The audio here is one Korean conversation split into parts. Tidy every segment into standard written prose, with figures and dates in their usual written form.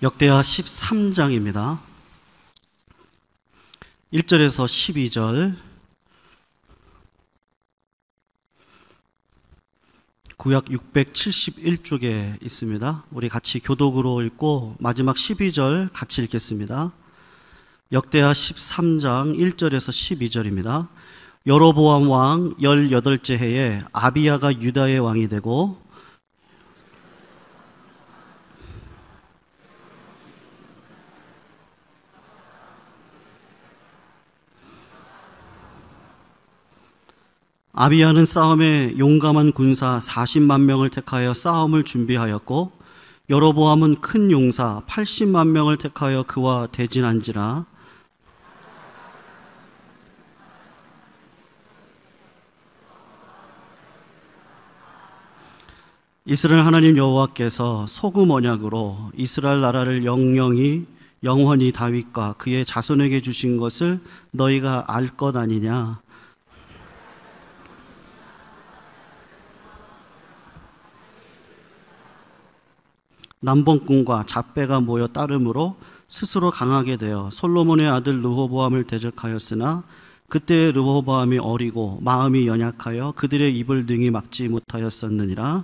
역대하 13장입니다. 1절에서 12절, 구약 671쪽에 있습니다. 우리 같이 교독으로 읽고 마지막 12절 같이 읽겠습니다. 역대하 13장 1절에서 12절입니다. 여로보암 왕 18째 해에 아비야가 유다의 왕이 되고 아비야는 싸움에 용감한 군사 40만 명을 택하여 싸움을 준비하였고 여로보암은 큰 용사 80만 명을 택하여 그와 대진한지라. 이스라엘 하나님 여호와께서 소금 언약으로 이스라엘 나라를 영원히 다윗과 그의 자손에게 주신 것을 너희가 알 것 아니냐. 남봉꾼과 잡배가 모여 따름으로 스스로 강하게 되어 솔로몬의 아들 르호보암을 대적하였으나 그때 르호보암이 어리고 마음이 연약하여 그들의 입을 능히 막지 못하였었느니라.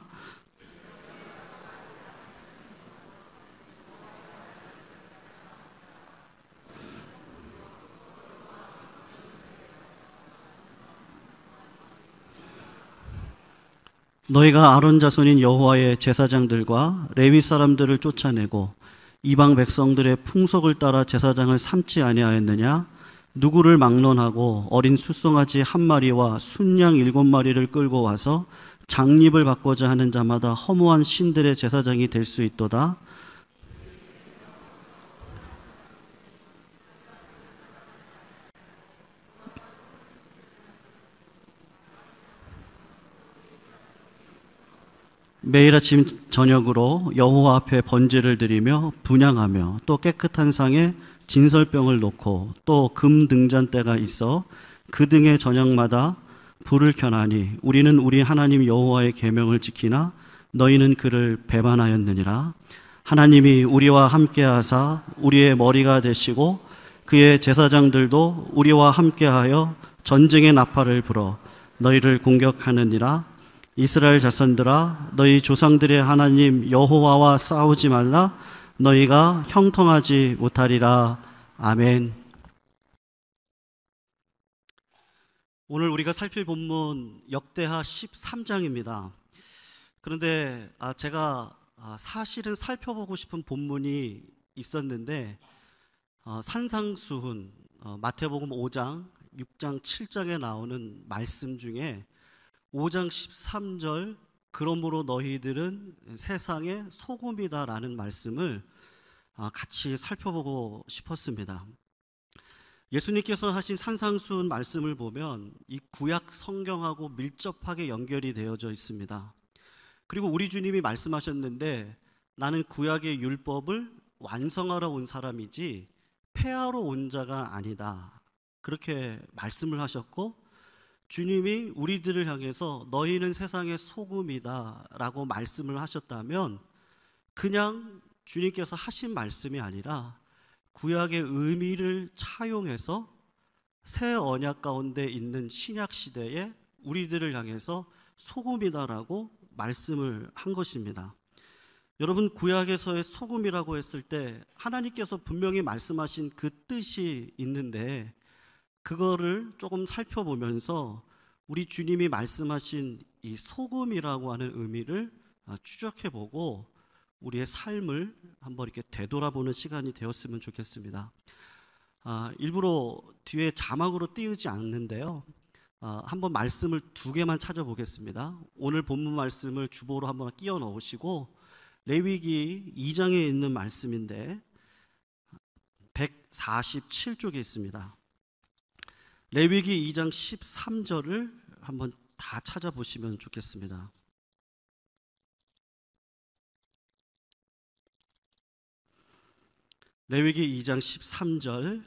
너희가 아론 자손인 여호와의 제사장들과 레위 사람들을 쫓아내고 이방 백성들의 풍속을 따라 제사장을 삼지 아니하였느냐? 누구를 막론하고 어린 숫송아지 1마리와 순양 7마리를 끌고 와서 장립을 받고자 하는 자마다 허무한 신들의 제사장이 될 수 있도다. 매일 아침 저녁으로 여호와 앞에 번제를 드리며 분향하며 또 깨끗한 상에 진설병을 놓고 또 금 등잔대가 있어 그 등의 저녁마다 불을 켜나니 우리는 우리 하나님 여호와의 계명을 지키나 너희는 그를 배반하였느니라. 하나님이 우리와 함께하사 우리의 머리가 되시고 그의 제사장들도 우리와 함께하여 전쟁의 나팔을 불어 너희를 공격하느니라. 이스라엘 자손들아, 너희 조상들의 하나님 여호와와 싸우지 말라. 너희가 형통하지 못하리라. 아멘. 오늘 우리가 살필 본문 역대하 13장입니다. 그런데 제가 사실은 살펴보고 싶은 본문이 있었는데 산상수훈 마태복음 5장, 6장, 7장에 나오는 말씀 중에 5장 13절 그러므로 너희들은 세상의 소금이다라는 말씀을 같이 살펴보고 싶었습니다. 예수님께서 하신 산상수훈 말씀을 보면 이 구약 성경하고 밀접하게 연결이 되어져 있습니다. 그리고 우리 주님이 말씀하셨는데 나는 구약의 율법을 완성하러 온 사람이지 폐하러 온 자가 아니다. 그렇게 말씀을 하셨고 주님이 우리들을 향해서 너희는 세상의 소금이다 라고 말씀을 하셨다면 그냥 주님께서 하신 말씀이 아니라 구약의 의미를 차용해서 새 언약 가운데 있는 신약 시대에 우리들을 향해서 소금이다라고 말씀을 한 것입니다. 여러분, 구약에서의 소금이라고 했을 때 하나님께서 분명히 말씀하신 그 뜻이 있는데 그거를 조금 살펴보면서 우리 주님이 말씀하신 이 소금이라고 하는 의미를 추적해보고 우리의 삶을 한번 이렇게 되돌아보는 시간이 되었으면 좋겠습니다. 일부러 뒤에 자막으로 띄우지 않는데요. 한번 말씀을 2개만 찾아보겠습니다. 오늘 본문 말씀을 주보로 한번 끼워 넣으시고 레위기 2장에 있는 말씀인데 147쪽에 있습니다. 레위기 2장 13절을 한번 다 찾아보시면 좋겠습니다. 레위기 2장 13절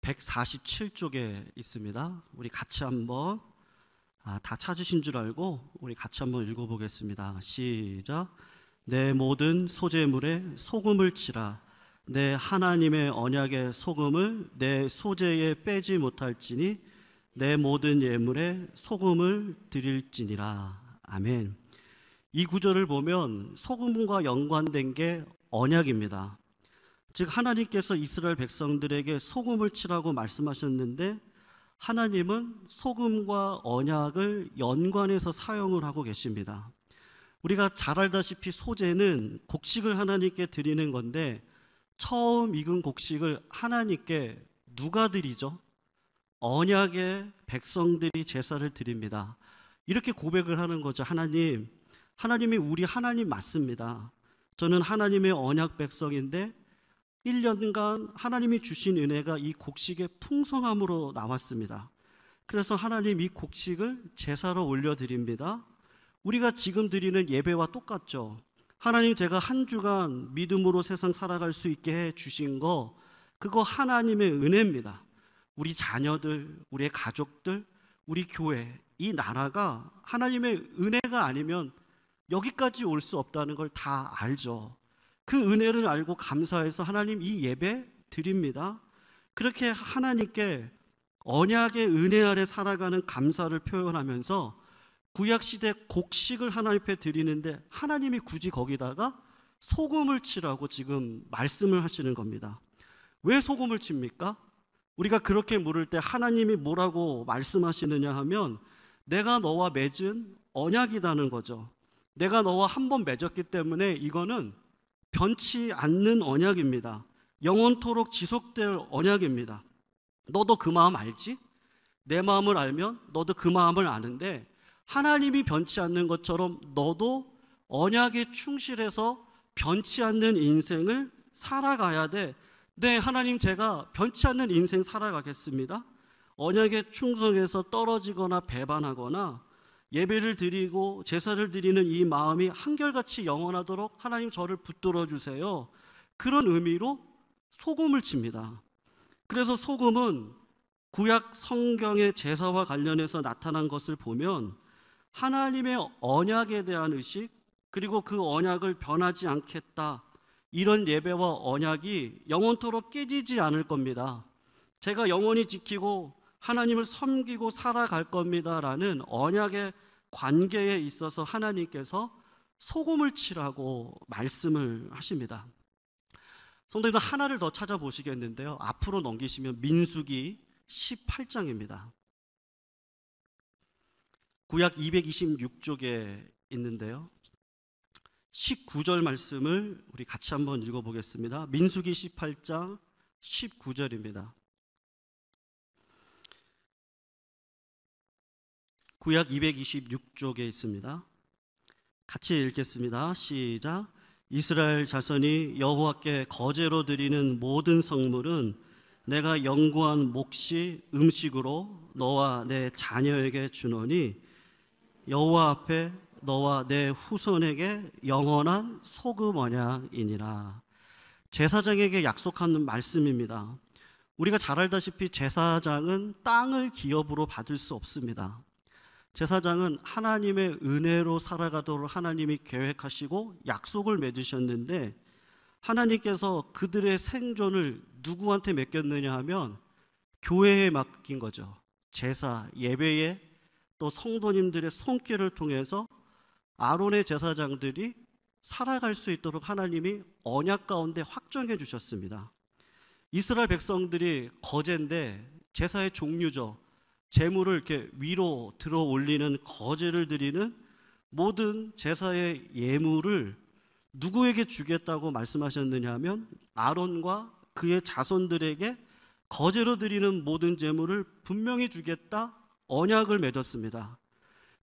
147쪽에 있습니다. 우리 같이 한번 다 찾으신 줄 알고 우리 같이 한번 읽어보겠습니다. 시작. 내 모든 소재물에 소금을 치라. 내 하나님의 언약의 소금을 내 소재에 빼지 못할지니 내 모든 예물에 소금을 드릴지니라. 아멘. 이 구절을 보면 소금과 연관된 게 언약입니다. 즉 하나님께서 이스라엘 백성들에게 소금을 치라고 말씀하셨는데 하나님은 소금과 언약을 연관해서 사용을 하고 계십니다. 우리가 잘 알다시피 소재는 곡식을 하나님께 드리는 건데 처음 익은 곡식을 하나님께 누가 드리죠? 언약의 백성들이 제사를 드립니다. 이렇게 고백을 하는 거죠. 하나님이 우리 하나님 맞습니다. 저는 하나님의 언약 백성인데 1년간 하나님이 주신 은혜가 이 곡식의 풍성함으로 나왔습니다. 그래서 하나님 이 곡식을 제사로 올려드립니다. 우리가 지금 드리는 예배와 똑같죠. 하나님, 제가 한 주간 믿음으로 세상 살아갈 수 있게 해 주신 거, 그거 하나님의 은혜입니다. 우리 자녀들, 우리의 가족들, 우리 교회, 이 나라가 하나님의 은혜가 아니면 여기까지 올 수 없다는 걸 다 알죠. 그 은혜를 알고 감사해서 하나님 이 예배 드립니다. 그렇게 하나님께 언약의 은혜 아래 살아가는 감사를 표현하면서 구약시대 곡식을 하나님 앞에 드리는데 하나님이 굳이 거기다가 소금을 치라고 지금 말씀을 하시는 겁니다. 왜 소금을 칩니까? 우리가 그렇게 물을 때 하나님이 뭐라고 말씀하시느냐 하면 내가 너와 맺은 언약이라는 거죠. 내가 너와 한 번 맺었기 때문에 이거는 변치 않는 언약입니다. 영원토록 지속될 언약입니다. 너도 그 마음 알지? 내 마음을 알면 너도 그 마음을 아는데 하나님이 변치 않는 것처럼 너도 언약에 충실해서 변치 않는 인생을 살아가야 돼. 네, 하나님, 제가 변치 않는 인생 살아가겠습니다. 언약에 충성해서 떨어지거나 배반하거나 예배를 드리고 제사를 드리는 이 마음이 한결같이 영원하도록 하나님 저를 붙들어 주세요. 그런 의미로 소금을 칩니다. 그래서 소금은 구약 성경의 제사와 관련해서 나타난 것을 보면 하나님의 언약에 대한 의식, 그리고 그 언약을 변하지 않겠다, 이런 예배와 언약이 영원토록 깨지지 않을 겁니다. 제가 영원히 지키고 하나님을 섬기고 살아갈 겁니다라는 언약의 관계에 있어서 하나님께서 소금을 치라고 말씀을 하십니다. 성도님들, 하나를 더 찾아보시겠는데요. 앞으로 넘기시면 민수기 18장입니다. 구약 226쪽에 있는데요. 19절 말씀을 우리 같이 한번 읽어보겠습니다. 민수기 18장 19절입니다. 구약 226쪽에 있습니다. 같이 읽겠습니다. 시작. 이스라엘 자손이 여호와께 거제로 드리는 모든 성물은 내가 영구한 몫이 음식으로 너와 내 자녀에게 주노니 여호와 앞에 너와 내 후손에게 영원한 소금 언약이니라. 제사장에게 약속하는 말씀입니다. 우리가 잘 알다시피 제사장은 땅을 기업으로 받을 수 없습니다. 제사장은 하나님의 은혜로 살아가도록 하나님이 계획하시고 약속을 맺으셨는데 하나님께서 그들의 생존을 누구한테 맡겼느냐 하면 교회에 맡긴 거죠. 제사, 예배에 또 성도님들의 손길을 통해서 아론의 제사장들이 살아갈 수 있도록 하나님이 언약 가운데 확정해 주셨습니다. 이스라엘 백성들이 거제인데 제사의 종류죠. 제물을 이렇게 위로 들어 올리는 거제를 드리는 모든 제사의 예물을 누구에게 주겠다고 말씀하셨느냐 하면 아론과 그의 자손들에게 거제로 드리는 모든 제물을 분명히 주겠다 언약을 맺었습니다.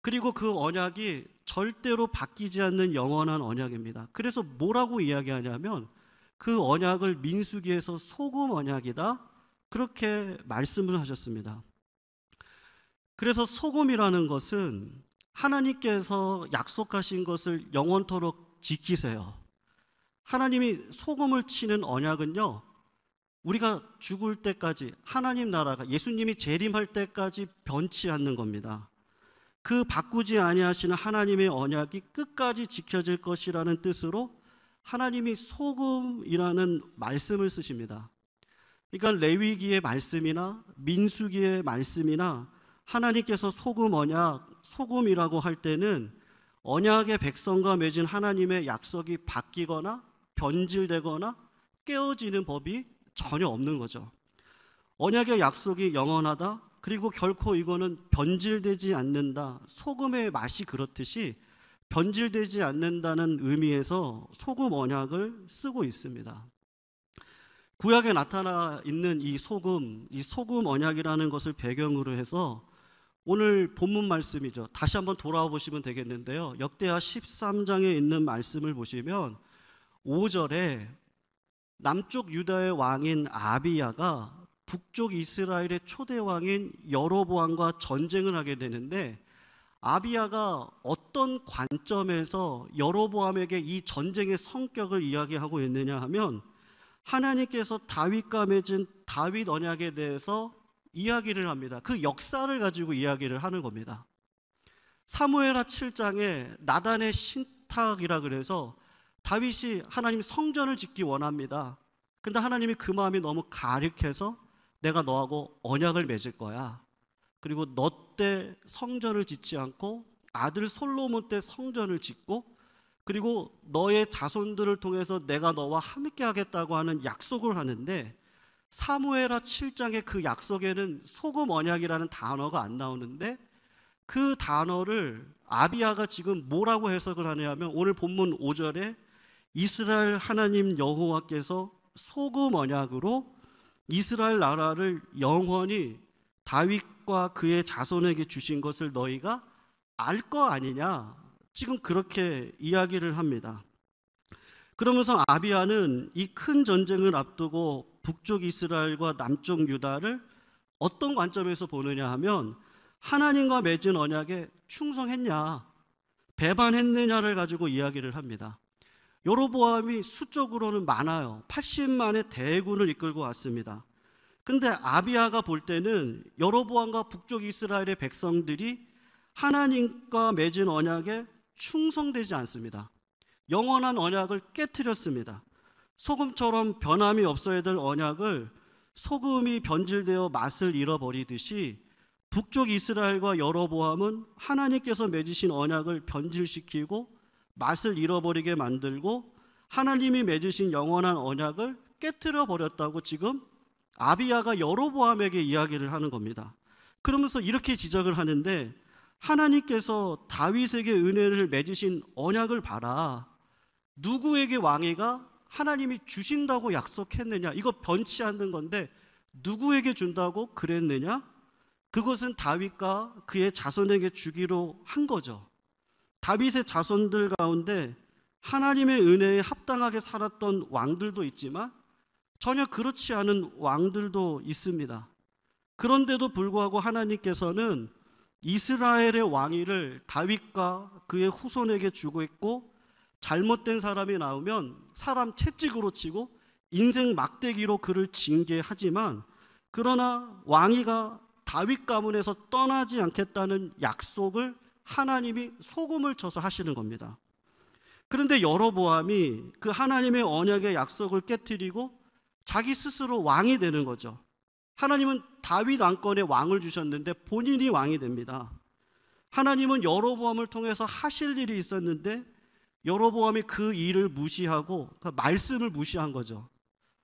그리고 그 언약이 절대로 바뀌지 않는 영원한 언약입니다. 그래서 뭐라고 이야기하냐면 그 언약을 민수기에서 소금 언약이다, 그렇게 말씀을 하셨습니다. 그래서 소금이라는 것은 하나님께서 약속하신 것을 영원토록 지키세요. 하나님이 소금을 치는 언약은요, 우리가 죽을 때까지, 하나님 나라가 예수님이 재림할 때까지 변치 않는 겁니다. 그 바꾸지 아니하시는 하나님의 언약이 끝까지 지켜질 것이라는 뜻으로 하나님이 소금이라는 말씀을 쓰십니다. 그러니까 레위기의 말씀이나 민수기의 말씀이나 하나님께서 소금 언약, 소금이라고 할 때는 언약의 백성과 맺은 하나님의 약속이 바뀌거나 변질되거나 깨어지는 법이 전혀 없는 거죠. 언약의 약속이 영원하다. 그리고 결코 이거는 변질되지 않는다. 소금의 맛이 그렇듯이 변질되지 않는다는 의미에서 소금 언약을 쓰고 있습니다. 구약에 나타나 있는 이 소금 언약이라는 것을 배경으로 해서 오늘 본문 말씀이죠. 다시 한번 돌아와 보시면 되겠는데요. 역대하 13장에 있는 말씀을 보시면 5절에 남쪽 유다의 왕인 아비야가 북쪽 이스라엘의 초대 왕인 여로보암과 전쟁을 하게 되는데, 아비야가 어떤 관점에서 여로보암에게 이 전쟁의 성격을 이야기하고 있느냐 하면, 하나님께서 다윗과 맺은 다윗 언약에 대해서 이야기를 합니다. 그 역사를 가지고 이야기를 하는 겁니다. 사무엘하 7장에 나단의 신탁이라 그래서 다윗이 하나님 성전을 짓기 원합니다. 근데 하나님이 그 마음이 너무 가혹해서 내가 너하고 언약을 맺을 거야. 그리고 너 때 성전을 짓지 않고 아들 솔로몬 때 성전을 짓고, 그리고 너의 자손들을 통해서 내가 너와 함께 하겠다고 하는 약속을 하는데, 사무엘하 7장의 그 약속에는 소금 언약이라는 단어가 안 나오는데, 그 단어를 아비야가 지금 뭐라고 해석을 하냐면, 오늘 본문 5절에 이스라엘 하나님 여호와께서 소금 언약으로 이스라엘 나라를 영원히 다윗과 그의 자손에게 주신 것을 너희가 알 거 아니냐, 지금 그렇게 이야기를 합니다. 그러면서 아비야는 이 큰 전쟁을 앞두고 북쪽 이스라엘과 남쪽 유다를 어떤 관점에서 보느냐 하면, 하나님과 맺은 언약에 충성했냐 배반했느냐를 가지고 이야기를 합니다. 여로보암이 수적으로는 많아요. 80만의 대군을 이끌고 왔습니다. 근데 아비야가 볼 때는 여로보암과 북쪽 이스라엘의 백성들이 하나님과 맺은 언약에 충성되지 않습니다. 영원한 언약을 깨트렸습니다. 소금처럼 변함이 없어야 될 언약을 소금이 변질되어 맛을 잃어버리듯이 북쪽 이스라엘과 여로보암은 하나님께서 맺으신 언약을 변질시키고 맛을 잃어버리게 만들고 하나님이 맺으신 영원한 언약을 깨트려 버렸다고 지금 아비야가 여로보암에게 이야기를 하는 겁니다. 그러면서 이렇게 지적을 하는데, 하나님께서 다윗에게 은혜를 맺으신 언약을 봐라. 누구에게 왕위가 하나님이 주신다고 약속했느냐? 이거 변치 않는 건데 누구에게 준다고 그랬느냐? 그것은 다윗과 그의 자손에게 주기로 한 거죠. 다윗의 자손들 가운데 하나님의 은혜에 합당하게 살았던 왕들도 있지만 전혀 그렇지 않은 왕들도 있습니다. 그런데도 불구하고 하나님께서는 이스라엘의 왕위를 다윗과 그의 후손에게 주고 있고, 잘못된 사람이 나오면 사람 채찍으로 치고 인생 막대기로 그를 징계하지만, 그러나 왕위가 다윗 가문에서 떠나지 않겠다는 약속을 하나님이 소금을 쳐서 하시는 겁니다. 그런데 여로보암이 그 하나님의 언약의 약속을 깨트리고 자기 스스로 왕이 되는 거죠. 하나님은 다윗 왕권에 왕을 주셨는데 본인이 왕이 됩니다. 하나님은 여로보암을 통해서 하실 일이 있었는데 여로보암이 그 일을 무시하고 그 말씀을 무시한 거죠.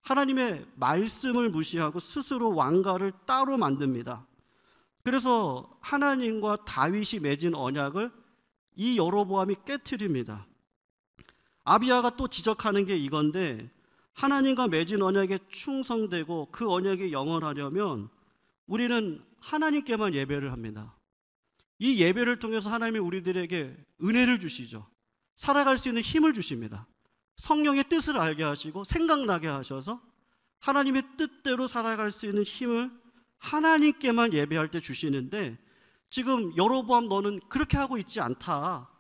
하나님의 말씀을 무시하고 스스로 왕가를 따로 만듭니다. 그래서 하나님과 다윗이 맺은 언약을 이 여로보암이 깨트립니다. 아비야가 또 지적하는 게 이건데, 하나님과 맺은 언약에 충성되고 그 언약이 영원하려면 우리는 하나님께만 예배를 합니다. 이 예배를 통해서 하나님이 우리들에게 은혜를 주시죠. 살아갈 수 있는 힘을 주십니다. 성령의 뜻을 알게 하시고 생각나게 하셔서 하나님의 뜻대로 살아갈 수 있는 힘을 하나님께만 예배할 때 주시는데, 지금 여로보암 너는 그렇게 하고 있지 않다.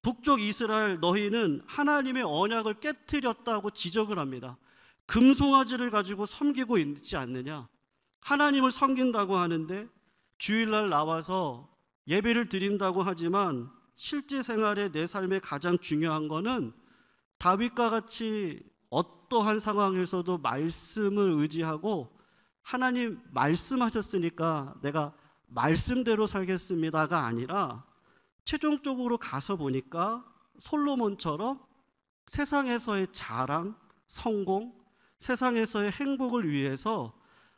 북쪽 이스라엘 너희는 하나님의 언약을 깨트렸다고 지적을 합니다. 금송아지를 가지고 섬기고 있지 않느냐? 하나님을 섬긴다고 하는데 주일날 나와서 예배를 드린다고 하지만 실제 생활에 내 삶에 가장 중요한 거는 다윗과 같이 어떠한 상황에서도 말씀을 의지하고 하나님 말씀하셨으니까 내가 말씀대로 살겠습니다가 아니라 최종적으로 가서 보니까 솔로몬처럼 세상에서의 자랑, 성공, 세상에서의 행복을 위해서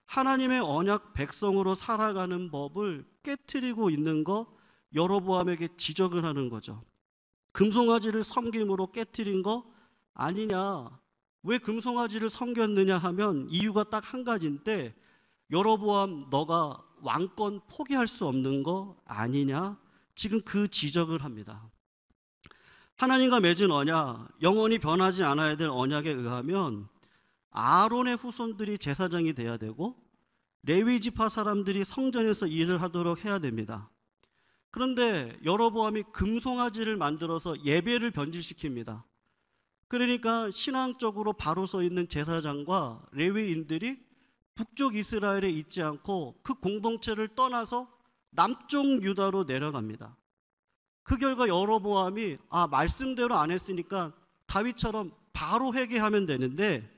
하나님의 언약 백성으로 살아가는 법을 깨트리고 있는 거 여로보암에게 지적을 하는 거죠. 금송아지를 섬김으로 깨트린 거 아니냐. 왜 금송아지를 섬겼느냐 하면 이유가 딱 한 가지인데, 여로보암 너가 왕권 포기할 수 없는 거 아니냐. 지금 그 지적을 합니다. 하나님과 맺은 언약, 영원히 변하지 않아야 될 언약에 의하면 아론의 후손들이 제사장이 돼야 되고 레위 지파 사람들이 성전에서 일을 하도록 해야 됩니다. 그런데 여로보암이 금송아지를 만들어서 예배를 변질시킵니다. 그러니까 신앙적으로 바로 서 있는 제사장과 레위인들이 북쪽 이스라엘에 있지 않고 그 공동체를 떠나서 남쪽 유다로 내려갑니다. 그 결과 여로보암이 말씀대로 안 했으니까 다윗처럼 바로 회개하면 되는데,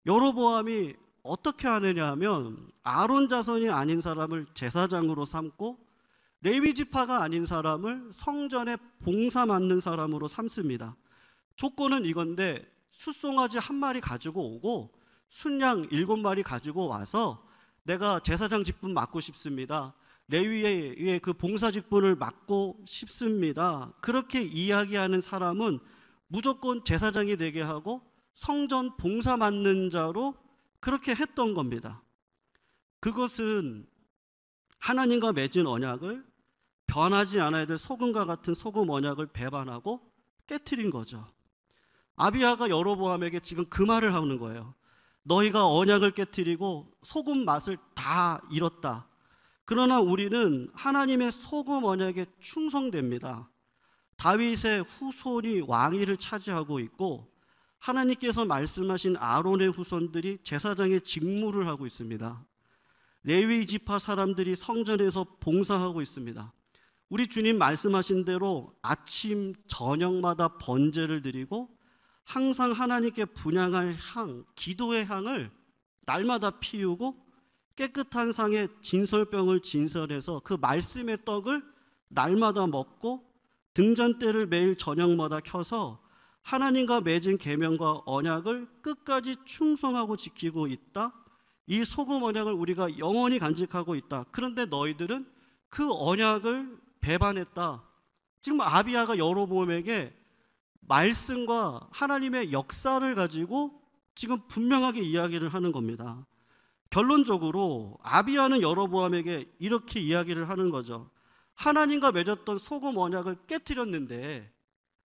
여로보암이 어떻게 하느냐 하면 아론 자손이 아닌 사람을 제사장으로 삼고 레위 지파가 아닌 사람을 성전에 봉사 맡는 사람으로 삼습니다. 조건은 이건데 숫송아지 한 마리 가지고 오고 순양 7마리 가지고 와서 내가 제사장 직분 맡고 싶습니다. 레위의 그 봉사 직분을 맡고 싶습니다. 그렇게 이야기하는 사람은 무조건 제사장이 되게 하고 성전 봉사 맡는 자로 그렇게 했던 겁니다. 그것은 하나님과 맺은 언약을 변하지 않아야 될 소금과 같은 소금 언약을 배반하고 깨트린 거죠. 아비야가 여로보암에게 지금 그 말을 하는 거예요. 너희가 언약을 깨트리고 소금 맛을 다 잃었다. 그러나 우리는 하나님의 소금 언약에 충성됩니다. 다윗의 후손이 왕위를 차지하고 있고 하나님께서 말씀하신 아론의 후손들이 제사장의 직무를 하고 있습니다. 레위 지파 사람들이 성전에서 봉사하고 있습니다. 우리 주님 말씀하신 대로 아침 저녁마다 번제를 드리고 항상 하나님께 분향할 향, 기도의 향을 날마다 피우고 깨끗한 상에 진설병을 진설해서 그 말씀의 떡을 날마다 먹고 등잔대를 매일 저녁마다 켜서 하나님과 맺은 계명과 언약을 끝까지 충성하고 지키고 있다. 이 소금 언약을 우리가 영원히 간직하고 있다. 그런데 너희들은 그 언약을 배반했다. 지금 아비야가 여로보암에게 말씀과 하나님의 역사를 가지고 지금 분명하게 이야기를 하는 겁니다. 결론적으로 아비야는 여로보암에게 이렇게 이야기를 하는 거죠. 하나님과 맺었던 소금 언약을 깨트렸는데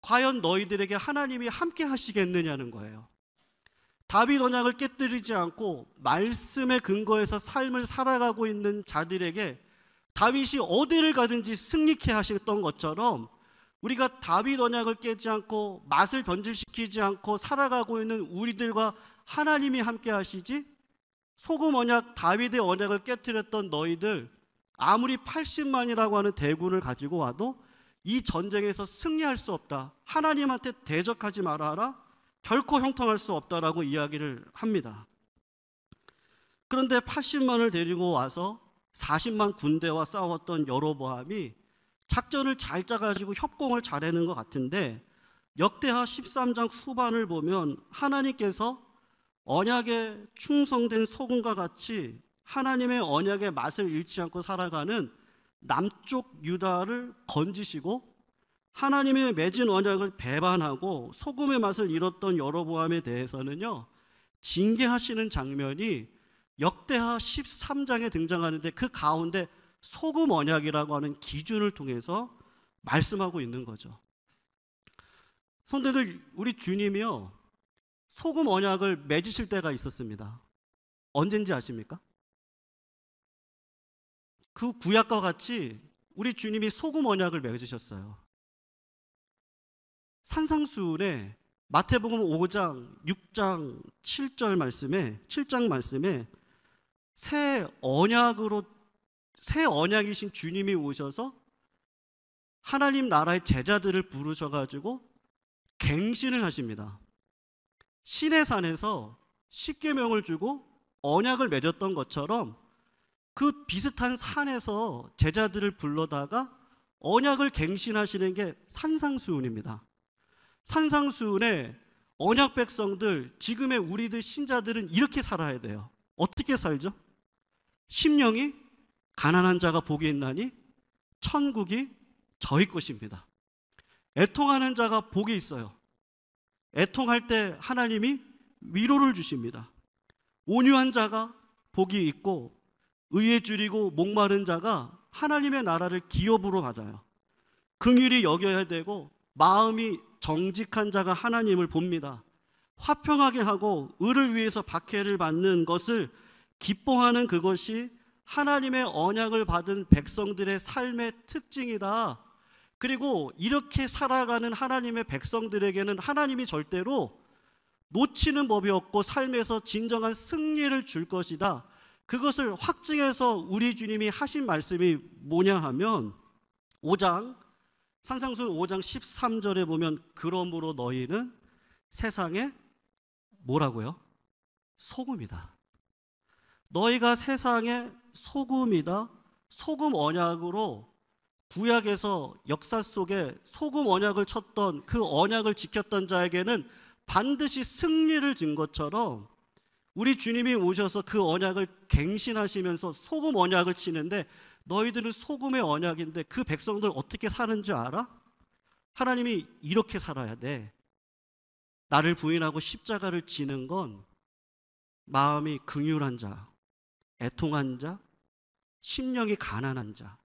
과연 너희들에게 하나님이 함께 하시겠느냐는 거예요. 다윗 언약을 깨뜨리지 않고 말씀의 근거에서 삶을 살아가고 있는 자들에게 다윗이 어디를 가든지 승리케 하셨던 것처럼 우리가 다윗 언약을 깨지 않고 맛을 변질시키지 않고 살아가고 있는 우리들과 하나님이 함께 하시지, 소금 언약, 다윗의 언약을 깨뜨렸던 너희들 아무리 80만이라고 하는 대군을 가지고 와도 이 전쟁에서 승리할 수 없다. 하나님한테 대적하지 말아라. 결코 형통할 수 없다라고 이야기를 합니다. 그런데 80만을 데리고 와서 40만 군대와 싸웠던 여로보암이 작전을 잘 짜가지고 협공을 잘하는 것 같은데 역대하 13장 후반을 보면 하나님께서 언약에 충성된 소금과 같이 하나님의 언약의 맛을 잃지 않고 살아가는 남쪽 유다를 건지시고 하나님의 맺은 언약을 배반하고 소금의 맛을 잃었던 여로보암에 대해서는요, 징계하시는 장면이 역대하 13장에 등장하는데 그 가운데 소금 언약이라고 하는 기준을 통해서 말씀하고 있는 거죠. 성도들, 우리 주님이요, 소금 언약을 맺으실 때가 있었습니다. 언젠지 아십니까? 그 구약과 같이 우리 주님이 소금 언약을 맺으셨어요. 산상수훈에 마태복음 5장, 6장, 7장 말씀에 새 언약이신 주님이 오셔서 하나님 나라의 제자들을 부르셔가지고 갱신을 하십니다. 시내산에서 십계명을 주고 언약을 맺었던 것처럼 그 비슷한 산에서 제자들을 불러다가 언약을 갱신하시는 게 산상수훈입니다. 산상수훈에 언약 백성들, 지금의 우리들 신자들은 이렇게 살아야 돼요. 어떻게 살죠? 심령이 가난한 자가 복이 있나니 천국이 저희 것입니다. 애통하는 자가 복이 있어요. 애통할 때 하나님이 위로를 주십니다. 온유한 자가 복이 있고 의에 줄이고 목마른 자가 하나님의 나라를 기업으로 받아요. 긍휼히 여겨야 되고 마음이 정직한 자가 하나님을 봅니다. 화평하게 하고 의를 위해서 박해를 받는 것을 기뻐하는 그것이 하나님의 언약을 받은 백성들의 삶의 특징이다. 그리고 이렇게 살아가는 하나님의 백성들에게는 하나님이 절대로 놓치는 법이 없고 삶에서 진정한 승리를 줄 것이다. 그것을 확증해서 우리 주님이 하신 말씀이 뭐냐 하면 5장 산상수훈 5장 13절에 보면 그러므로 너희는 세상에 뭐라고요? 소금이다. 너희가 세상의 소금이다. 소금 언약으로 구약에서 역사 속에 소금 언약을 쳤던 그 언약을 지켰던 자에게는 반드시 승리를 준 것처럼 우리 주님이 오셔서 그 언약을 갱신하시면서 소금 언약을 치는데 너희들은 소금의 언약인데 그 백성들 어떻게 사는지 알아? 하나님이 이렇게 살아야 돼. 나를 부인하고 십자가를 지는 건 마음이 긍휼한 자, 애통한 자, 심령이 가난한 자,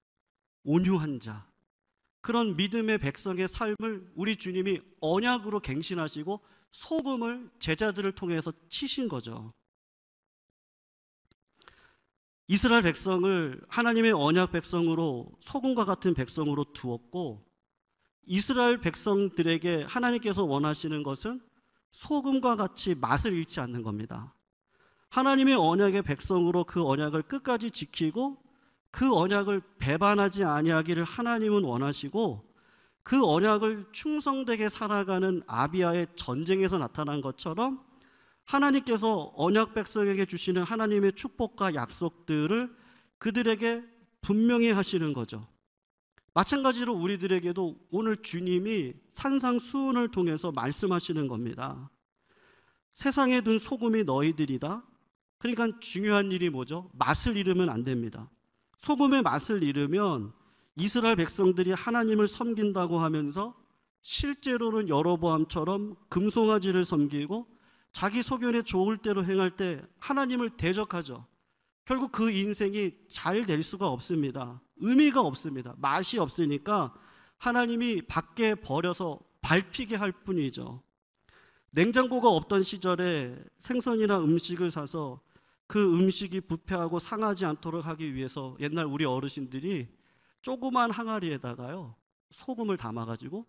온유한 자, 그런 믿음의 백성의 삶을 우리 주님이 언약으로 갱신하시고 소금을 제자들을 통해서 치신 거죠. 이스라엘 백성을 하나님의 언약 백성으로 소금과 같은 백성으로 두었고 이스라엘 백성들에게 하나님께서 원하시는 것은 소금과 같이 맛을 잃지 않는 겁니다. 하나님의 언약의 백성으로 그 언약을 끝까지 지키고 그 언약을 배반하지 아니하기를 하나님은 원하시고 그 언약을 충성되게 살아가는 아비아의 전쟁에서 나타난 것처럼 하나님께서 언약 백성에게 주시는 하나님의 축복과 약속들을 그들에게 분명히 하시는 거죠. 마찬가지로 우리들에게도 오늘 주님이 산상수훈을 통해서 말씀하시는 겁니다. 세상에 둔 소금이 너희들이다. 그러니까 중요한 일이 뭐죠? 맛을 잃으면 안 됩니다. 소금의 맛을 잃으면 이스라엘 백성들이 하나님을 섬긴다고 하면서 실제로는 여로보암처럼 금송아지를 섬기고 자기 소견에 좋을 대로 행할 때 하나님을 대적하죠. 결국 그 인생이 잘 될 수가 없습니다. 의미가 없습니다. 맛이 없으니까 하나님이 밖에 버려서 밟히게 할 뿐이죠. 냉장고가 없던 시절에 생선이나 음식을 사서 그 음식이 부패하고 상하지 않도록 하기 위해서 옛날 우리 어르신들이 조그만 항아리에다가요 소금을 담아가지고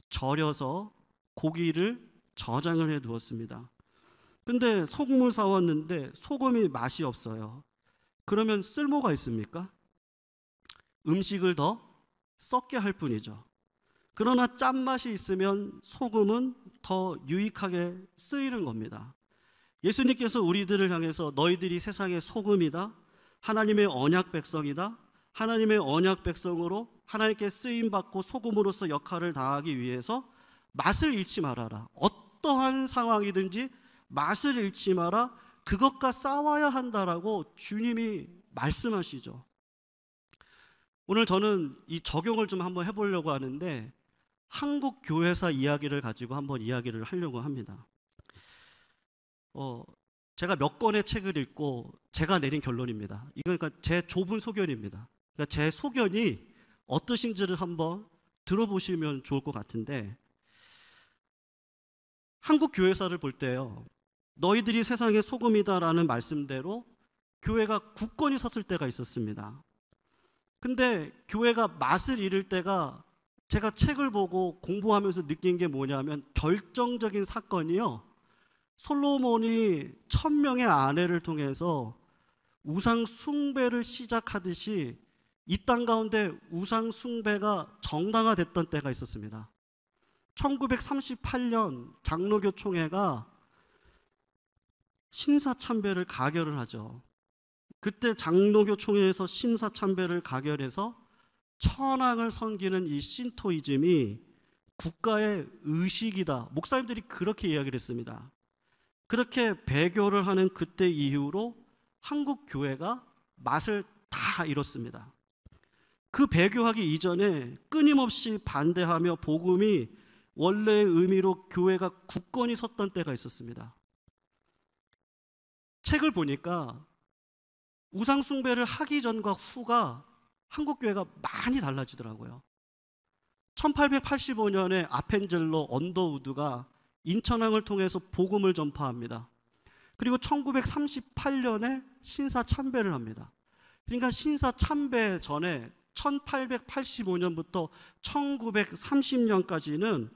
절여서 고기를 저장을 해 두었습니다. 근데 소금을 사왔는데 소금이 맛이 없어요. 그러면 쓸모가 있습니까? 음식을 더 썩게 할 뿐이죠. 그러나 짠맛이 있으면 소금은 더 유익하게 쓰이는 겁니다. 예수님께서 우리들을 향해서 너희들이 세상의 소금이다. 하나님의 언약 백성이다. 하나님의 언약 백성으로 하나님께 쓰임받고 소금으로서 역할을 다하기 위해서 맛을 잃지 말아라. 어떠한 상황이든지 맛을 잃지 마라. 그것과 싸워야 한다라고 주님이 말씀하시죠. 오늘 저는 이 적용을 좀 한번 해보려고 하는데 한국 교회사 이야기를 가지고 한번 이야기를 하려고 합니다. 제가 몇 권의 책을 읽고 제가 내린 결론입니다. 이거 그러니까 제 좁은 소견입니다. 그러니까 제 소견이 어떠신지를 한번 들어보시면 좋을 것 같은데 한국 교회사를 볼 때요. 너희들이 세상의 소금이다라는 말씀대로 교회가 굳건히 섰을 때가 있었습니다. 근데 교회가 맛을 잃을 때가 제가 책을 보고 공부하면서 느낀 게 뭐냐면 결정적인 사건이요. 솔로몬이 1000명의 아내를 통해서 우상 숭배를 시작하듯이 이 땅 가운데 우상 숭배가 정당화됐던 때가 있었습니다. 1938년 장로교 총회가 신사참배를 가결을 하죠. 그때 장로교 총회에서 신사참배를 가결해서 천황을 섬기는 이 신토이즘이 국가의 의식이다. 목사님들이 그렇게 이야기를 했습니다. 그렇게 배교를 하는 그때 이후로 한국 교회가 맛을 다 잃었습니다. 그 배교하기 이전에 끊임없이 반대하며 복음이 원래의 의미로 교회가 굳건히 섰던 때가 있었습니다. 책을 보니까 우상 숭배를 하기 전과 후가 한국 교회가 많이 달라지더라고요. 1885년에 아펜젤로 언더우드가 인천항을 통해서 복음을 전파합니다. 그리고 1938년에 신사참배를 합니다. 그러니까 신사참배 전에 1885년부터 1930년까지는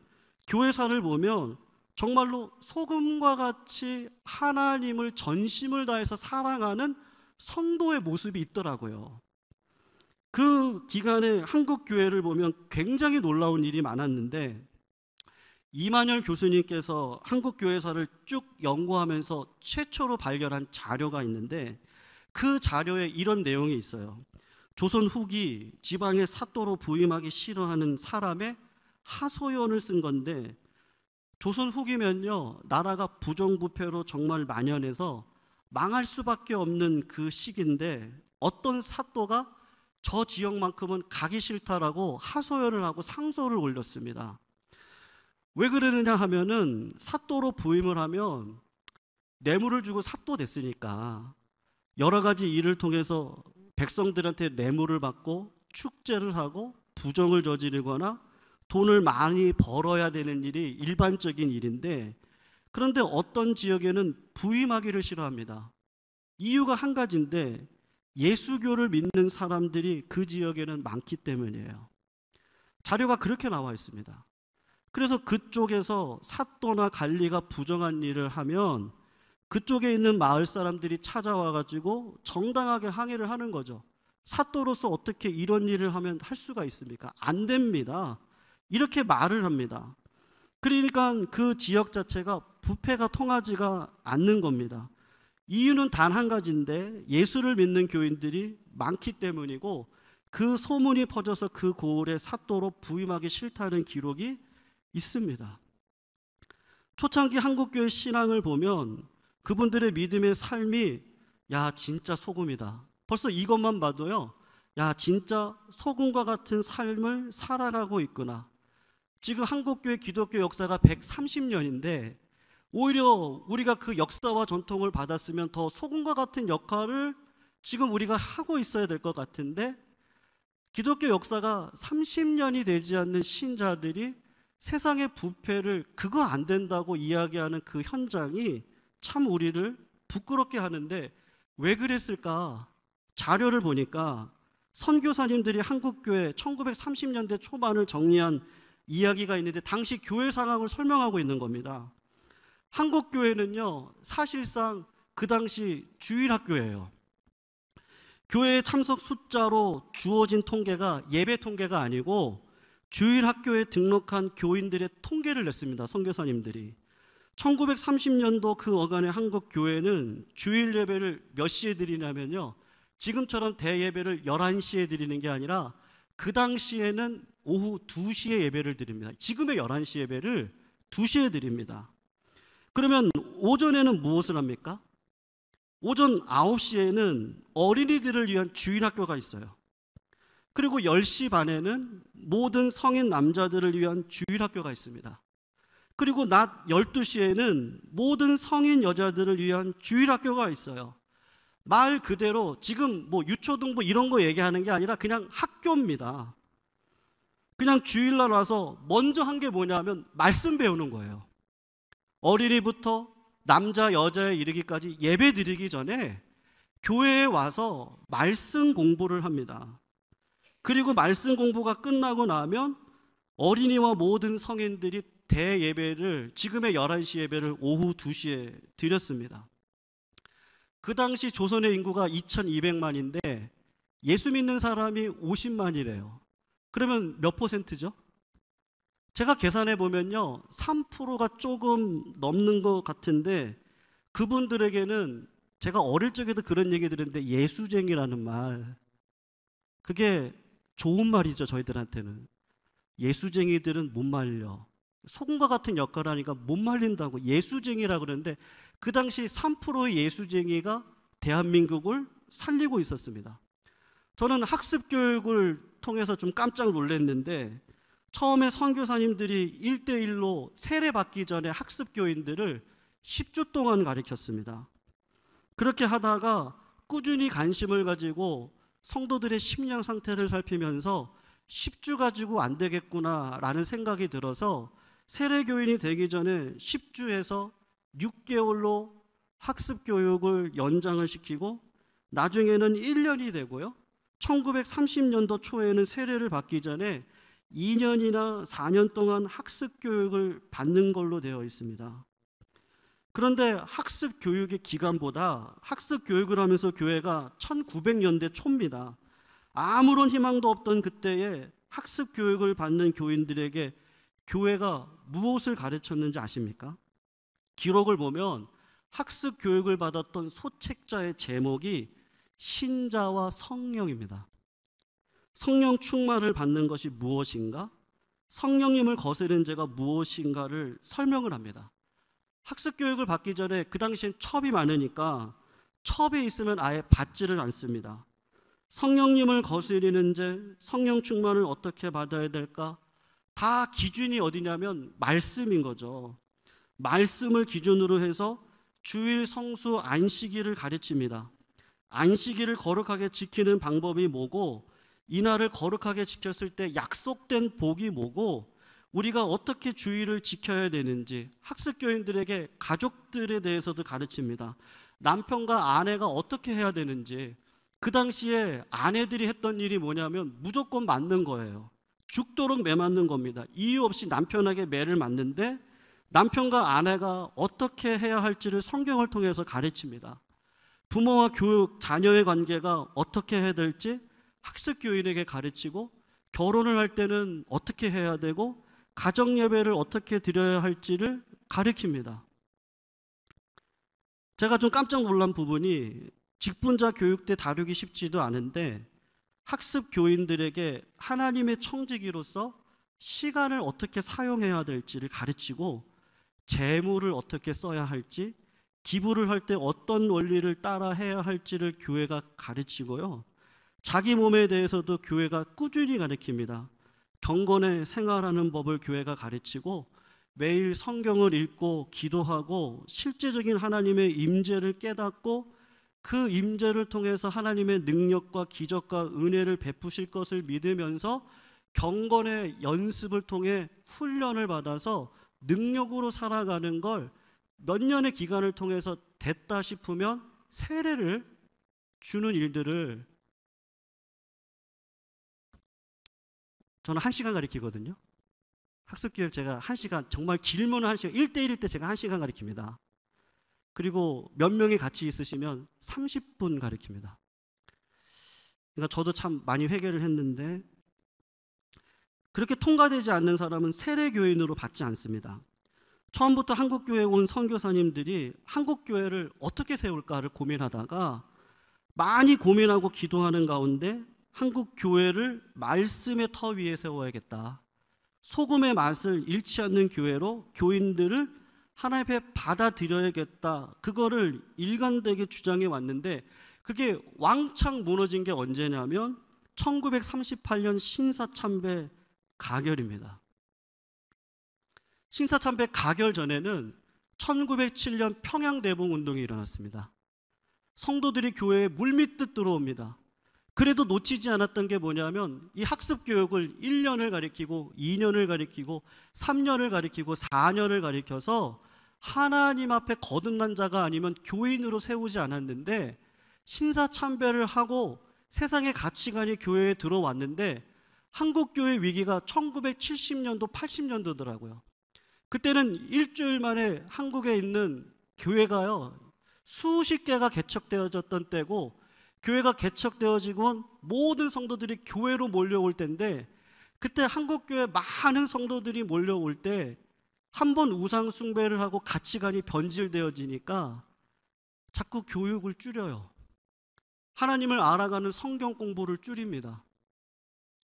교회사를 보면 정말로 소금과 같이 하나님을 전심을 다해서 사랑하는 성도의 모습이 있더라고요. 그 기간에 한국 교회를 보면 굉장히 놀라운 일이 많았는데, 이만열 교수님께서 한국 교회사를 쭉 연구하면서 최초로 발견한 자료가 있는데, 그 자료에 이런 내용이 있어요. 조선 후기 지방의 사또로 부임하기 싫어하는 사람의 하소연을 쓴 건데, 조선 후기면요, 나라가 부정부패로 정말 만연해서 망할 수밖에 없는 그 시기인데, 어떤 사또가 저 지역만큼은 가기 싫다라고 하소연을 하고 상소를 올렸습니다. 왜 그러느냐 하면은, 사또로 부임을 하면 뇌물을 주고 사또 됐으니까 여러 가지 일을 통해서 백성들한테 뇌물을 받고 축제를 하고 부정을 저지르거나 돈을 많이 벌어야 되는 일이 일반적인 일인데, 그런데 어떤 지역에는 부임하기를 싫어합니다. 이유가 한 가지인데, 예수교를 믿는 사람들이 그 지역에는 많기 때문이에요. 자료가 그렇게 나와 있습니다. 그래서 그쪽에서 사또나 관리가 부정한 일을 하면 그쪽에 있는 마을 사람들이 찾아와 가지고 정당하게 항의를 하는 거죠. 사또로서 어떻게 이런 일을 하면 할 수가 있습니까? 안 됩니다. 이렇게 말을 합니다. 그러니까 그 지역 자체가 부패가 통하지가 않는 겁니다. 이유는 단 한 가지인데, 예수를 믿는 교인들이 많기 때문이고, 그 소문이 퍼져서 그 고을에 사또로 부임하기 싫다는 기록이 있습니다. 초창기 한국교회 신앙을 보면 그분들의 믿음의 삶이, 야 진짜 소금이다. 벌써 이것만 봐도요, 야 진짜 소금과 같은 삶을 살아가고 있구나. 지금 한국교회 기독교 역사가 130년인데 오히려 우리가 그 역사와 전통을 받았으면 더 소금과 같은 역할을 지금 우리가 하고 있어야 될 것 같은데, 기독교 역사가 30년이 되지 않는 신자들이 세상의 부패를 그거 안 된다고 이야기하는 그 현장이 참 우리를 부끄럽게 하는데, 왜 그랬을까? 자료를 보니까 선교사님들이 한국교회 1930년대 초반을 정리한 이야기가 있는데, 당시 교회 상황을 설명하고 있는 겁니다. 한국교회는요, 사실상 그 당시 주일학교예요. 교회에 참석 숫자로 주어진 통계가 예배 통계가 아니고 주일학교에 등록한 교인들의 통계를 냈습니다. 선교사님들이. 1930년도 그 어간의 한국교회는 주일 예배를 몇 시에 드리냐면요, 지금처럼 대예배를 11시에 드리는 게 아니라 그 당시에는 오후 2시에 예배를 드립니다. 지금의 11시 예배를 2시에 드립니다. 그러면 오전에는 무엇을 합니까? 오전 9시에는 어린이들을 위한 주일학교가 있어요. 그리고 10시 반에는 모든 성인 남자들을 위한 주일학교가 있습니다. 그리고 낮 12시에는 모든 성인 여자들을 위한 주일학교가 있어요. 말 그대로 지금 뭐 유초등부 이런 거 얘기하는 게 아니라 그냥 학교입니다. 그냥 주일날 와서 먼저 한 게 뭐냐면 말씀 배우는 거예요. 어린이부터 남자 여자에 이르기까지 예배 드리기 전에 교회에 와서 말씀 공부를 합니다. 그리고 말씀 공부가 끝나고 나면 어린이와 모든 성인들이 대예배를, 지금의 11시 예배를 오후 2시에 드렸습니다. 그 당시 조선의 인구가 2200만인데 예수 믿는 사람이 50만이래요. 그러면 몇 퍼센트죠? 제가 계산해 보면요, 3%가 조금 넘는 것 같은데, 그분들에게는 제가 어릴 적에도 그런 얘기 들었는데 예수쟁이라는 말, 그게 좋은 말이죠. 저희들한테는 예수쟁이들은 못 말려, 소금과 같은 역할을 하니까 못 말린다고 예수쟁이라 그러는데, 그 당시 3%의 예수쟁이가 대한민국을 살리고 있었습니다. 저는 학습 교육을 통해서 좀 깜짝 놀랐는데, 처음에 선교사님들이 1대1로 세례 받기 전에 학습 교인들을 10주 동안 가르쳤습니다. 그렇게 하다가 꾸준히 관심을 가지고 성도들의 심령 상태를 살피면서 10주 가지고 안 되겠구나라는 생각이 들어서 세례 교인이 되기 전에 10주에서 6개월로 학습 교육을 연장을 시키고, 나중에는 1년이 되고요. 1930년도 초에는 세례를 받기 전에 2년이나 4년 동안 학습 교육을 받는 걸로 되어 있습니다. 그런데 학습 교육의 기간보다 학습 교육을 하면서 교회가 1900년대 초입니다. 아무런 희망도 없던 그때에 학습 교육을 받는 교인들에게 교회가 무엇을 가르쳤는지 아십니까? 기록을 보면 학습 교육을 받았던 소책자의 제목이 신자와 성령입니다. 성령 충만을 받는 것이 무엇인가? 성령님을 거스른 죄가 무엇인가를 설명을 합니다. 학습 교육을 받기 전에 그 당시엔 첩이 많으니까 첩에 있으면 아예 받지를 않습니다. 성령님을 거스리는 죄, 성령 충만을 어떻게 받아야 될까? 다 기준이 어디냐면 말씀인 거죠. 말씀을 기준으로 해서 주일, 성수, 안식일을 가르칩니다. 안식일을 거룩하게 지키는 방법이 뭐고, 이날을 거룩하게 지켰을 때 약속된 복이 뭐고, 우리가 어떻게 주일을 지켜야 되는지 학습교인들에게 가족들에 대해서도 가르칩니다. 남편과 아내가 어떻게 해야 되는지. 그 당시에 아내들이 했던 일이 뭐냐면 무조건 맞는 거예요. 죽도록 매 맞는 겁니다. 이유 없이 남편에게 매를 맞는데, 남편과 아내가 어떻게 해야 할지를 성경을 통해서 가르칩니다. 부모와 자녀의 관계가 어떻게 해야 될지 학습교인에게 가르치고, 결혼을 할 때는 어떻게 해야 되고, 가정예배를 어떻게 드려야 할지를 가르칩니다. 제가 좀 깜짝 놀란 부분이, 직분자 교육 때 다루기 쉽지도 않은데 학습교인들에게 하나님의 청지기로서 시간을 어떻게 사용해야 될지를 가르치고, 재물을 어떻게 써야 할지, 기부를 할 때 어떤 원리를 따라 해야 할지를 교회가 가르치고요. 자기 몸에 대해서도 교회가 꾸준히 가르칩니다. 경건에 생활하는 법을 교회가 가르치고, 매일 성경을 읽고 기도하고 실제적인 하나님의 임재를 깨닫고, 그 임재를 통해서 하나님의 능력과 기적과 은혜를 베푸실 것을 믿으면서 경건의 연습을 통해 훈련을 받아서 능력으로 살아가는 걸 몇 년의 기간을 통해서 됐다 싶으면 세례를 주는 일들을 저는 1시간 가르치거든요. 학습교육 제가 1시간, 정말 길면 1시간, 1대1일 때 제가 1시간 가르칩니다. 그리고 몇 명이 같이 있으시면 30분 가르칩니다. 그러니까 저도 참 많이 회개를 했는데, 그렇게 통과되지 않는 사람은 세례교인으로 받지 않습니다. 처음부터 한국교회에 온 선교사님들이 한국교회를 어떻게 세울까를 고민하다가 많이 고민하고 기도하는 가운데 한국교회를 말씀의 터 위에 세워야겠다. 소금의 맛을 잃지 않는 교회로 교인들을 하나님 앞에 받아들여야겠다. 그거를 일관되게 주장해 왔는데, 그게 왕창 무너진 게 언제냐면 1938년 신사참배 가결입니다. 신사참배 가결 전에는 1907년 평양대봉운동이 일어났습니다. 성도들이 교회에 물밀듯 들어옵니다. 그래도 놓치지 않았던 게 뭐냐면, 이 학습교육을 1년을 가리키고 2년을 가리키고 3년을 가리키고 4년을 가리켜서 하나님 앞에 거듭난 자가 아니면 교인으로 세우지 않았는데, 신사참배를 하고 세상의 가치관이 교회에 들어왔는데, 한국교회 위기가 1970년도 80년도더라고요. 그때는 일주일 만에 한국에 있는 교회가요 수십 개가 개척되어졌던 때고, 교회가 개척되어지고 모든 성도들이 교회로 몰려올 때인데, 그때 한국교회 많은 성도들이 몰려올 때 한 번 우상 숭배를 하고 가치관이 변질되어지니까 자꾸 교육을 줄여요. 하나님을 알아가는 성경 공부를 줄입니다.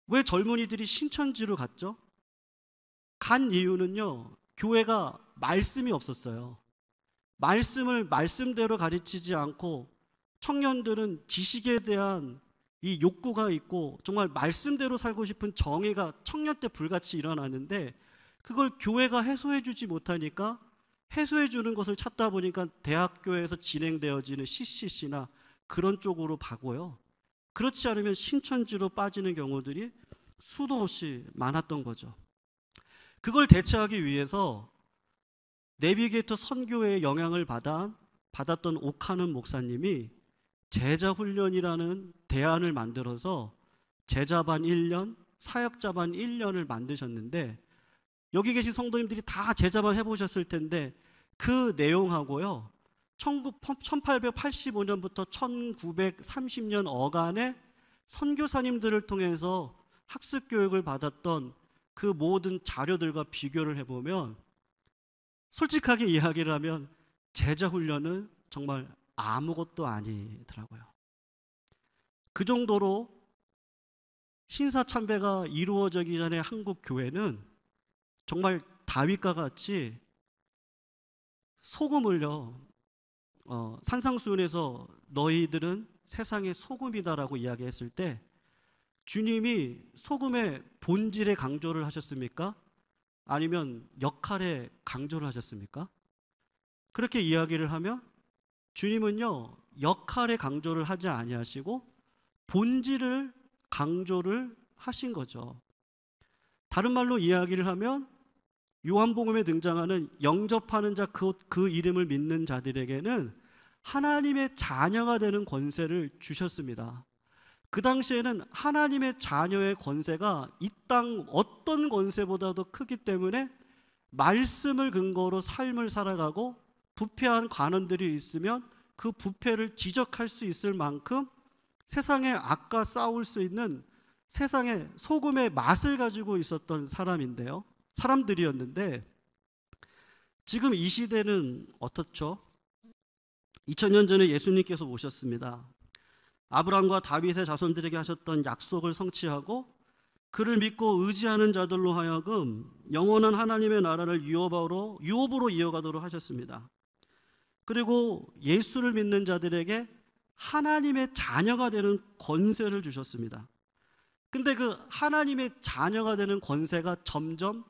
왜 젊은이들이 신천지로 갔죠? 간 이유는요, 교회가 말씀이 없었어요. 말씀을 말씀대로 가르치지 않고 청년들은 지식에 대한 이 욕구가 있고 정말 말씀대로 살고 싶은 정의가 청년 때 불같이 일어나는데, 그걸 교회가 해소해 주지 못하니까 해소해 주는 것을 찾다 보니까 대학교에서 진행되어지는 CCC나 그런 쪽으로 가고요. 그렇지 않으면 신천지로 빠지는 경우들이 수도 없이 많았던 거죠. 그걸 대체하기 위해서 내비게이터 선교회의 영향을 받았던 옥하는 목사님이 제자훈련이라는 대안을 만들어서 제자반 1년, 사역자반 1년을 만드셨는데, 여기 계신 성도님들이 다 제자반 해보셨을 텐데 그 내용하고요, 1885년부터 1930년 어간에 선교사님들을 통해서 학습 교육을 받았던 그 모든 자료들과 비교를 해보면, 솔직하게 이야기를 하면 제자 훈련은 정말 아무것도 아니더라고요. 그 정도로 신사참배가 이루어지기 전에 한국 교회는 정말 다윗과 같이 소금을요, 산상수훈에서 너희들은 세상의 소금이다라고 이야기했을 때 주님이 소금의 본질에 강조를 하셨습니까? 아니면 역할에 강조를 하셨습니까? 그렇게 이야기를 하면 주님은요, 역할에 강조를 하지 아니하시고 본질을 강조를 하신 거죠. 다른 말로 이야기를 하면 요한복음에 등장하는 영접하는 자, 그 이름을 믿는 자들에게는 하나님의 자녀가 되는 권세를 주셨습니다. 그 당시에는 하나님의 자녀의 권세가 이 땅 어떤 권세보다도 크기 때문에 말씀을 근거로 삶을 살아가고 부패한 관원들이 있으면 그 부패를 지적할 수 있을 만큼 세상의 악과 싸울 수 있는 세상의 소금의 맛을 가지고 있었던 사람들이었는데, 지금 이 시대는 어떻죠? 2000년 전에 예수님께서 오셨습니다. 아브라함과 다윗의 자손들에게 하셨던 약속을 성취하고 그를 믿고 의지하는 자들로 하여금 영원한 하나님의 나라를 유업으로 이어가도록 하셨습니다. 그리고 예수를 믿는 자들에게 하나님의 자녀가 되는 권세를 주셨습니다. 근데 그 하나님의 자녀가 되는 권세가 점점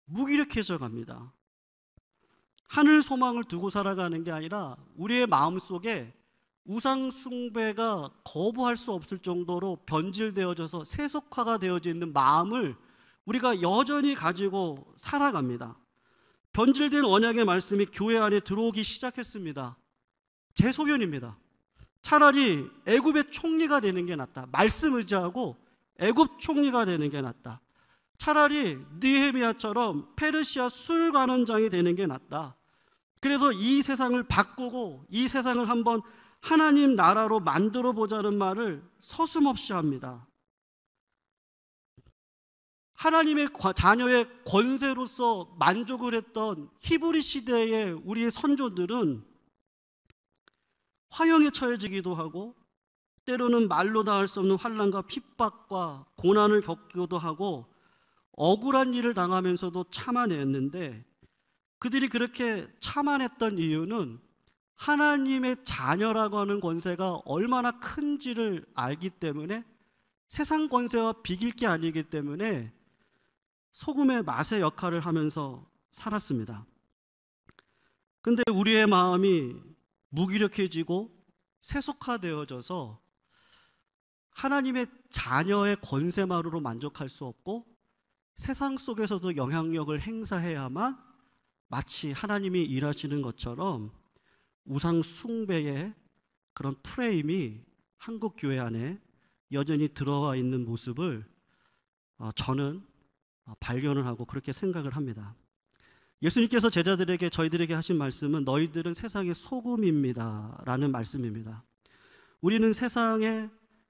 무기력해져 갑니다. 하늘 소망을 두고 살아가는 게 아니라 우리의 마음속에 우상 숭배가 거부할 수 없을 정도로 변질되어져서 세속화가 되어져 있는 마음을 우리가 여전히 가지고 살아갑니다. 변질된 언약의 말씀이 교회 안에 들어오기 시작했습니다. 제 소견입니다. 차라리 애굽의 총리가 되는 게 낫다. 말씀 의지하고 애굽 총리가 되는 게 낫다. 차라리 느헤미야처럼 페르시아 술관원장이 되는 게 낫다. 그래서 이 세상을 바꾸고 이 세상을 한번 하나님 나라로 만들어 보자는 말을 서슴없이 합니다. 하나님의 자녀의 권세로서 만족을 했던 히브리 시대의 우리의 선조들은 화형에 처해지기도 하고 때로는 말로 다 할 수 없는 환난과 핍박과 고난을 겪기도 하고 억울한 일을 당하면서도 참아냈는데, 그들이 그렇게 참아냈던 이유는 하나님의 자녀라고 하는 권세가 얼마나 큰지를 알기 때문에, 세상 권세와 비길 게 아니기 때문에 소금의 맛의 역할을 하면서 살았습니다. 근데 우리의 마음이 무기력해지고 세속화되어져서 하나님의 자녀의 권세만으로 만족할 수 없고 세상 속에서도 영향력을 행사해야만 마치 하나님이 일하시는 것처럼 우상 숭배의 그런 프레임이 한국 교회 안에 여전히 들어와 있는 모습을 저는 발견을 하고 그렇게 생각을 합니다. 예수님께서 제자들에게, 저희들에게 하신 말씀은 너희들은 세상의 소금입니다 라는 말씀입니다. 우리는 세상에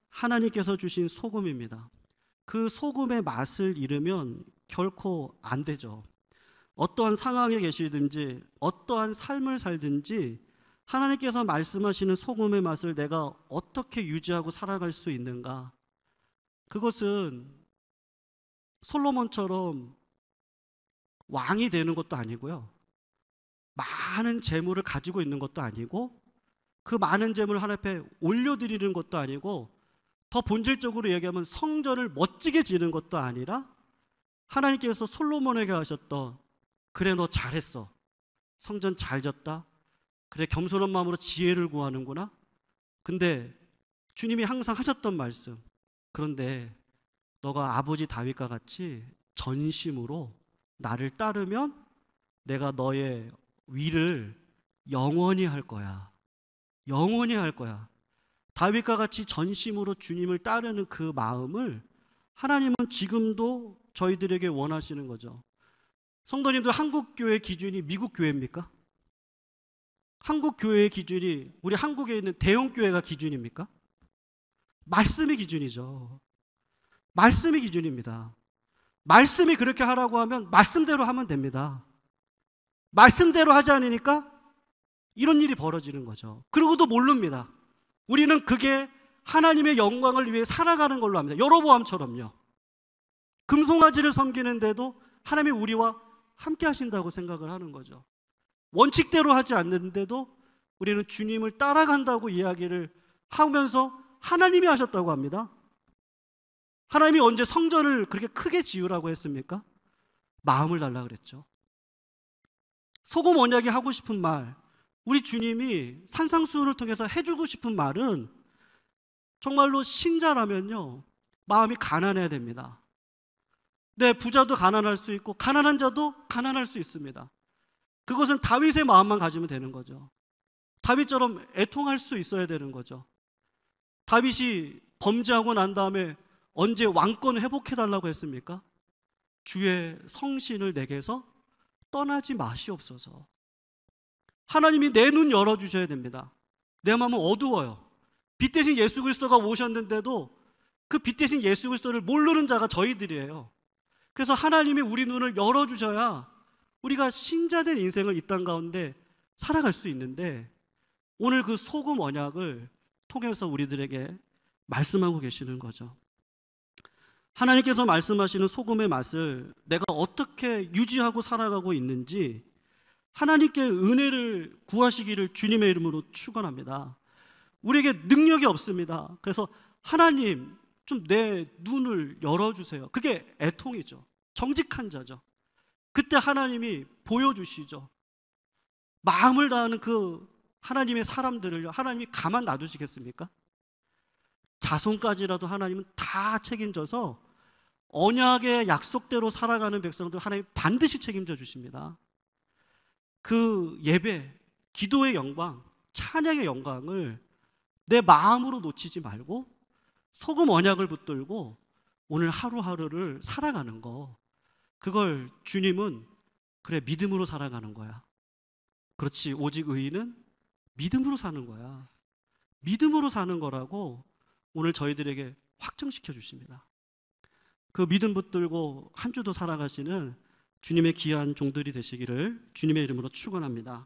하나님께서 주신 소금입니다. 그 소금의 맛을 잃으면 결코 안 되죠. 어떠한 상황에 계시든지 어떠한 삶을 살든지 하나님께서 말씀하시는 소금의 맛을 내가 어떻게 유지하고 살아갈 수 있는가? 그것은 솔로몬처럼 왕이 되는 것도 아니고요, 많은 재물을 가지고 있는 것도 아니고, 그 많은 재물을 하나님 앞에 올려드리는 것도 아니고, 더 본질적으로 얘기하면 성전을 멋지게 지는 것도 아니라, 하나님께서 솔로몬에게 하셨던, 그래 너 잘했어, 성전 잘 졌다, 그래 겸손한 마음으로 지혜를 구하는구나. 근데 주님이 항상 하셨던 말씀, 그런데 너가 아버지 다윗과 같이 전심으로 나를 따르면 내가 너의 위를 영원히 할 거야. 영원히 할 거야. 다윗과 같이 전심으로 주님을 따르는 그 마음을 하나님은 지금도 저희들에게 원하시는 거죠. 성도님들, 한국 교회 기준이 미국 교회입니까? 한국 교회의 기준이 우리 한국에 있는 대형 교회가 기준입니까? 말씀이 기준이죠. 말씀이 기준입니다. 말씀이 그렇게 하라고 하면 말씀대로 하면 됩니다. 말씀대로 하지 않으니까 이런 일이 벌어지는 거죠. 그리고도 모릅니다. 우리는 그게 하나님의 영광을 위해 살아가는 걸로 합니다. 여로보암처럼요. 금송아지를 섬기는데도 하나님이 우리와 함께 하신다고 생각을 하는 거죠. 원칙대로 하지 않는데도 우리는 주님을 따라간다고 이야기를 하면서 하나님이 하셨다고 합니다. 하나님이 언제 성전을 그렇게 크게 지으라고 했습니까? 마음을 달라 그랬죠. 소금 언약이 하고 싶은 말, 우리 주님이 산상수훈을 통해서 해주고 싶은 말은 정말로 신자라면요, 마음이 가난해야 됩니다. 네, 부자도 가난할 수 있고 가난한 자도 가난할 수 있습니다. 그것은 다윗의 마음만 가지면 되는 거죠. 다윗처럼 애통할 수 있어야 되는 거죠. 다윗이 범죄하고 난 다음에 언제 왕권을 회복해달라고 했습니까? 주의 성신을 내게서 떠나지 마시옵소서. 하나님이 내 눈 열어주셔야 됩니다. 내 마음은 어두워요. 빛 대신 예수 그리스도가 오셨는데도 그 빛 대신 예수 그리스도를 모르는 자가 저희들이에요. 그래서 하나님이 우리 눈을 열어주셔야 우리가 신자된 인생을 이 땅 가운데 살아갈 수 있는데, 오늘 그 소금 언약을 통해서 우리들에게 말씀하고 계시는 거죠. 하나님께서 말씀하시는 소금의 맛을 내가 어떻게 유지하고 살아가고 있는지 하나님께 은혜를 구하시기를 주님의 이름으로 축원합니다. 우리에게 능력이 없습니다. 그래서 하나님, 좀 내 눈을 열어주세요. 그게 애통이죠. 정직한 자죠. 그때 하나님이 보여주시죠. 마음을 다하는 그 하나님의 사람들을 하나님이 가만 놔두시겠습니까? 자손까지라도 하나님은 다 책임져서 언약의 약속대로 살아가는 백성들 하나님 반드시 책임져 주십니다. 그 예배, 기도의 영광, 찬양의 영광을 내 마음으로 놓치지 말고 소금 언약을 붙들고 오늘 하루하루를 살아가는 거, 그걸 주님은 그래 믿음으로 살아가는 거야. 그렇지, 오직 의인은 믿음으로 사는 거야. 믿음으로 사는 거라고 오늘 저희들에게 확정시켜 주십니다. 그 믿음 붙들고 한 주도 살아가시는 주님의 귀한 종들이 되시기를 주님의 이름으로 축원합니다.